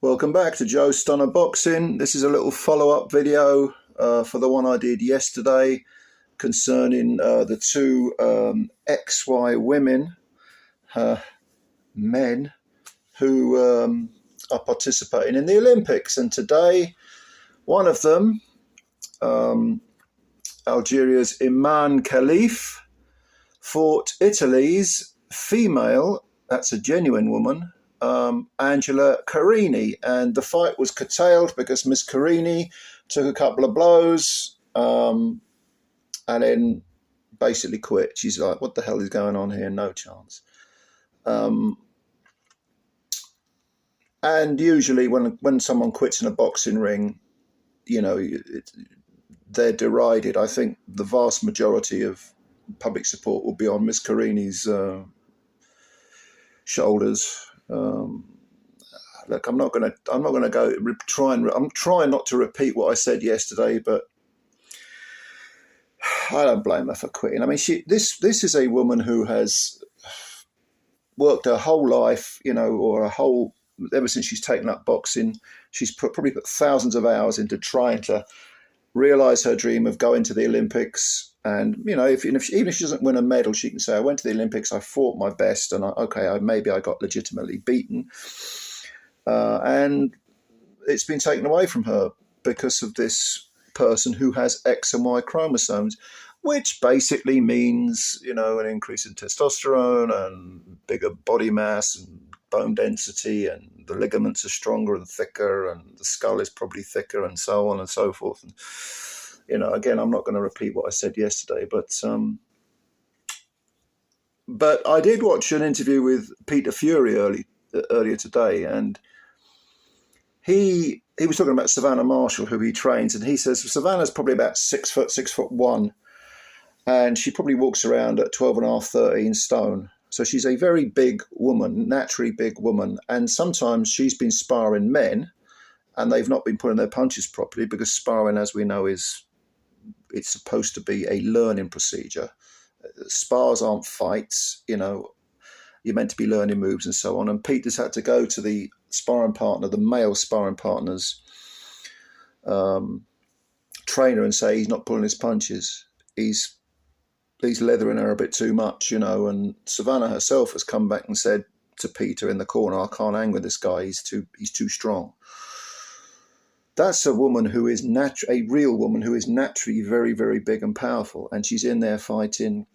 Welcome back to Joe Stunner Boxing. This is a little follow-up video for the one I did yesterday concerning the two XY women, men, who are participating in the Olympics. And today, one of them, Algeria's Imane Khelif, fought Italy's female, that's a genuine woman, Angela Carini, and the fight was curtailed because Miss Karini took a couple of blows and then basically quit. She's like, what the hell is going on here? No chance. And usually when someone quits in a boxing ring, you know, they're derided. I think the vast majority of public support will be on Miss Carini's shoulders. Look, I'm not gonna go I'm trying not to repeat what I said yesterday, but I don't blame her for quitting. I mean, this is a woman who has worked her whole life, ever since she's taken up boxing. She's probably put thousands of hours into trying to realize her dream of going to the Olympics. And, even if she doesn't win a medal, she can say, I went to the Olympics, I fought my best, and maybe I got legitimately beaten. And it's been taken away from her because of this person who has X and Y chromosomes, which basically means, an increase in testosterone and bigger body mass and bone density, and the ligaments are stronger and thicker, and the skull is probably thicker, and so on and so forth. And, again, I'm not going to repeat what I said yesterday, but I did watch an interview with Peter Fury earlier today, and he was talking about Savannah Marshall, who he trains, and he says Savannah's probably about 6 foot, 6'1", and she probably walks around at 12 and a half, 13 stone. So she's a very big woman, naturally big woman, and sometimes she's been sparring men, and they've not been pulling their punches properly, because sparring, as we know, it's supposed to be a learning procedure. Spars aren't fights, you're meant to be learning moves and so on. And Peter's had to go to the sparring partner, the male sparring partner's trainer, and say he's not pulling his punches. He's leathering her a bit too much, and Savannah herself has come back and said to Peter in the corner, I can't hang with this guy, he's too strong. That's a woman who is a real woman who is naturally very, very big and powerful, and she's in there fighting.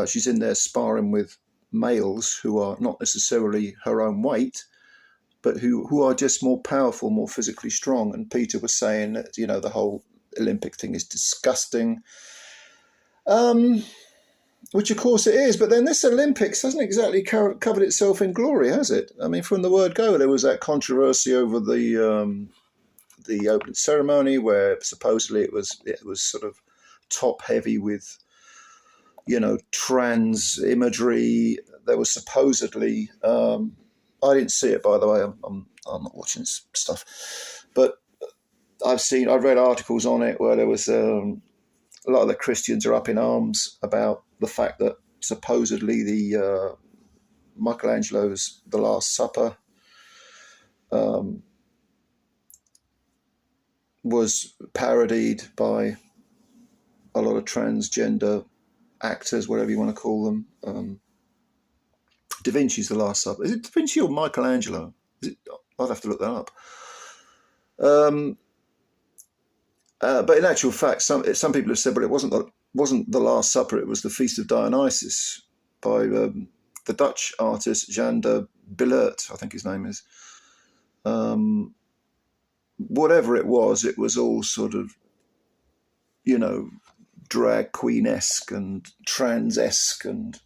She's in there sparring with males who are not necessarily her own weight, but who are just more powerful, more physically strong. And Peter was saying that, the whole Olympic thing is disgusting, which of course it is. But then this Olympics hasn't exactly covered itself in glory, has it? I mean, from the word go, there was that controversy over the opening ceremony, where supposedly it was sort of top heavy with trans imagery. There was supposedly I didn't see it, by the way. I'm not watching stuff, but I've read articles on it where there was a lot of the Christians are up in arms about the fact that supposedly the Michelangelo's The Last Supper was parodied by a lot of transgender actors, whatever you want to call them. Da Vinci's The Last Supper. Is it Da Vinci or Michelangelo? I'd have to look that up. But in actual fact, some people have said, but it wasn't the Last Supper. It was the Feast of Dionysus by the Dutch artist Jan de Billert, I think his name is. Whatever it was all sort of, drag queen-esque and trans-esque, and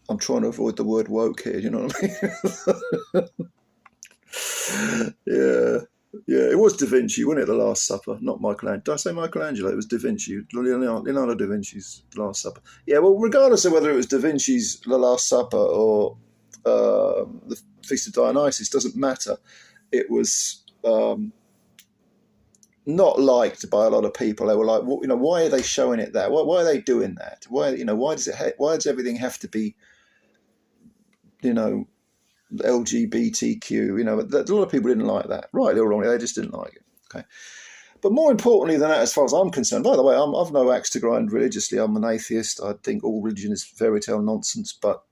I'm trying to avoid the word woke here, you know what I mean? Yeah, it was Da Vinci, wasn't it, The Last Supper, not Michelangelo. Did I say Michelangelo? It was Da Vinci, Leonardo da Vinci's The Last Supper. Yeah, well, regardless of whether it was Da Vinci's The Last Supper or the Feast of Dionysus, doesn't matter. It was not liked by a lot of people. They were like, well, why are they showing it there? Why are they doing that? Why does everything have to be, LGBTQ. A lot of people didn't like that, rightly or wrongly. They just didn't like it. Okay. But more importantly than that, as far as I'm concerned, by the way, I've no axe to grind religiously. I'm an atheist. I think all religion is fairy tale nonsense. But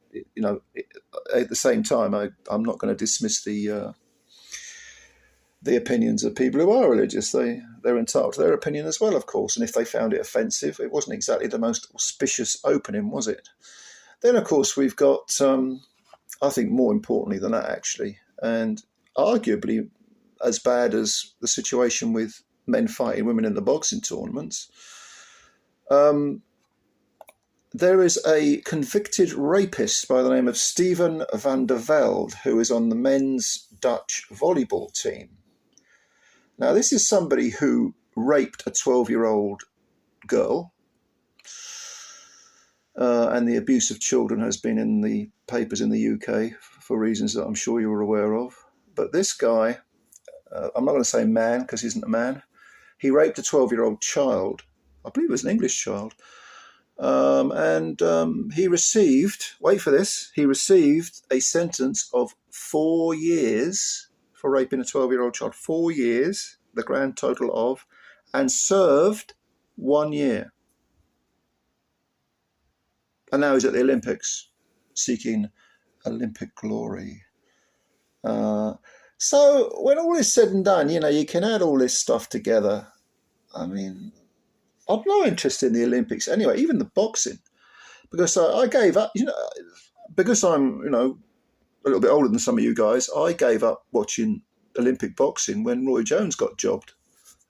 at the same time, I'm not going to dismiss the opinions of people who are religious. They're entitled to their opinion as well, of course. And if they found it offensive, it wasn't exactly the most auspicious opening, was it? Then, of course, we've got, I think more importantly than that, actually, and arguably as bad as the situation with men fighting women in the boxing tournaments, there is a convicted rapist by the name of Steven van der Velde, who is on the men's Dutch volleyball team. Now, this is somebody who raped a 12-year-old girl, and the abuse of children has been in the papers in the UK for reasons that I'm sure you're aware of. But this guy, I'm not going to say man because he isn't a man, he raped a 12-year-old child. I believe it was an English child. And he received, wait for this, he received a sentence of 4 years for raping a 12-year-old child. 4 years, the grand total of, and served 1 year. And now he's at the Olympics, seeking Olympic glory. So when all is said and done, you can add all this stuff together. I mean, I'm not interested in the Olympics anyway, even the boxing, because I gave up, because I'm, a little bit older than some of you guys, I gave up watching Olympic boxing when Roy Jones got jobbed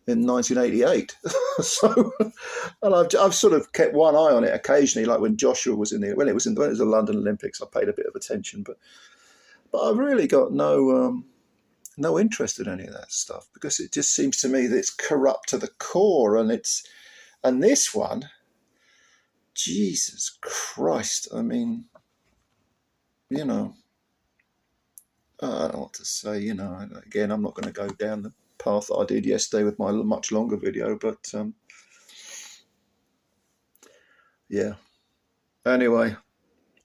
in 1988. So, and I've sort of kept one eye on it occasionally, like when Joshua was when it was the London Olympics, I paid a bit of attention, but I've really got no interest in any of that stuff, because it just seems to me that it's corrupt to the core, and this one, Jesus Christ, I mean, I don't know what to say, again, I'm not going to go down the path that I did yesterday with my much longer video, but yeah. Anyway,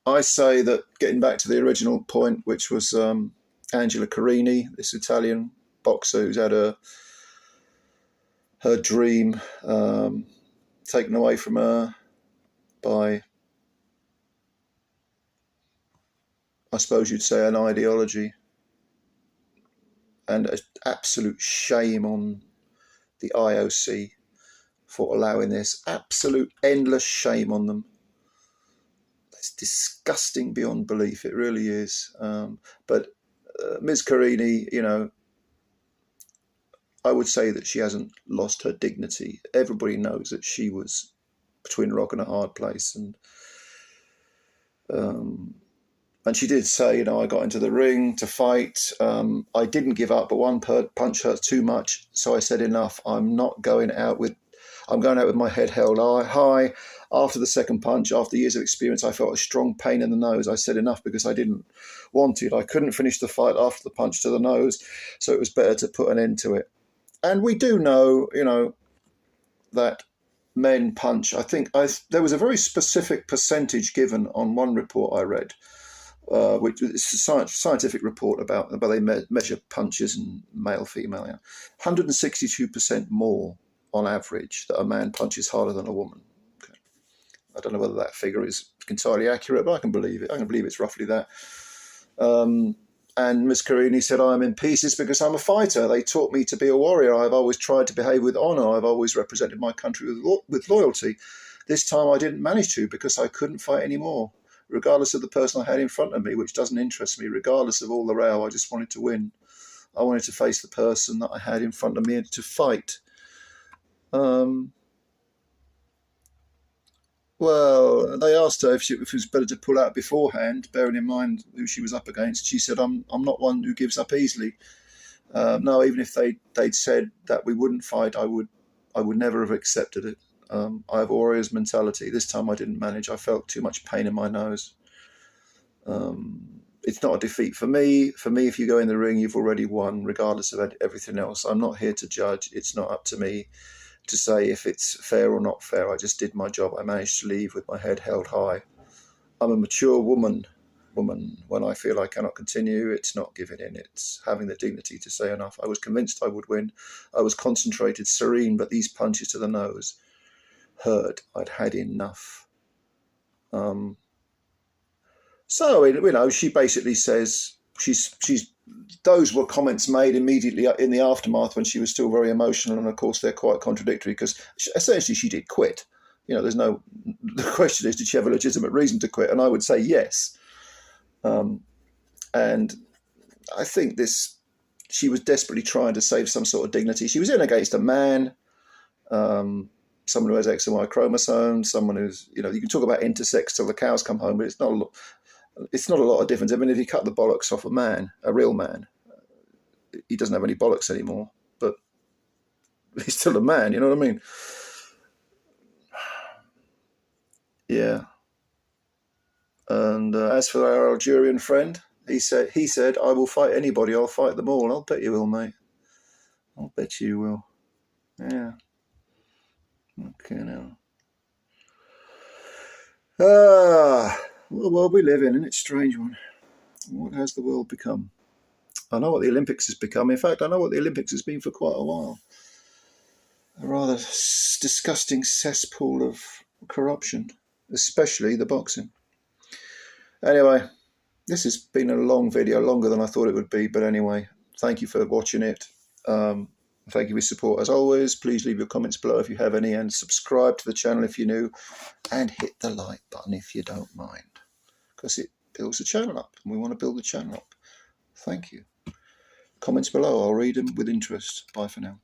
I say that, getting back to the original point, which was Angela Carini, this Italian boxer who's had her dream taken away from her by, I suppose you'd say, an ideology, and an absolute shame on the IOC for allowing this. Absolute endless shame on them. It's disgusting beyond belief. It really is. But Ms. Carini, I would say that she hasn't lost her dignity. Everybody knows that she was between a rock and a hard place, and she did say, I got into the ring to fight. I didn't give up, but one punch hurt too much, so I said enough. I'm going out with my head held high. After the second punch, after years of experience, I felt a strong pain in the nose. I said enough because I didn't want it. I couldn't finish the fight after the punch to the nose, so it was better to put an end to it. And we do know, that men punch. I think there was a very specific percentage given on one report I read, which is a scientific report about they measure punches and male, female. 162% more on average that a man punches harder than a woman. Okay. I don't know whether that figure is entirely accurate, but I can believe it. I can believe it's roughly that. And Ms. Carini said, I'm in pieces because I'm a fighter. They taught me to be a warrior. I've always tried to behave with honour. I've always represented my country with loyalty. This time I didn't manage to because I couldn't fight anymore, regardless of the person I had in front of me, which doesn't interest me. Regardless of all the row, I just wanted to win. I wanted to face the person that I had in front of me and to fight. Well, they asked her if it was better to pull out beforehand, bearing in mind who she was up against. She said, I'm not one who gives up easily. No, even if they'd said that we wouldn't fight, I would never have accepted it. I have a warrior's mentality. This time I didn't manage. I felt too much pain in my nose. It's not a defeat for me. For me, if you go in the ring, you've already won, regardless of everything else. I'm not here to judge. It's not up to me to say if it's fair or not fair. I just did my job. I managed to leave with my head held high. I'm a mature woman woman. When I feel I cannot continue, it's not giving in. It's having the dignity to say enough. I was convinced I would win. I was concentrated, serene, but these punches to the nose hurt. I'd had enough. So, you know, she basically says she's those were comments made immediately in the aftermath when she was still very emotional, and of course they're quite contradictory because essentially she did quit. You know, the question is, did she have a legitimate reason to quit? And I would say yes. And I think she was desperately trying to save some sort of dignity. She was in against a man, someone who has X and Y chromosomes, someone who's, you know, you can talk about intersex till the cows come home, but it's not a lot of difference. I mean, if you cut the bollocks off a real man, he doesn't have any bollocks anymore, but he's still a man, you know what I mean? Yeah. And as for our Algerian friend, he said, I will fight anybody. I'll fight them all. I'll bet you will, mate. I'll bet you will. Yeah. Okay, now. What world we live in, isn't it? Strange one. What has the world become? I know what the Olympics has become. In fact, I know what the Olympics has been for quite a while. A rather disgusting cesspool of corruption, especially the boxing. Anyway, this has been a long video, longer than I thought it would be. But anyway, thank you for watching it. Thank you for your support as always. Please leave your comments below if you have any, and subscribe to the channel if you're new, and hit the like button if you don't mind, because it builds the channel up, and we want to build the channel up. Thank you. Comments below, I'll read them with interest. Bye for now.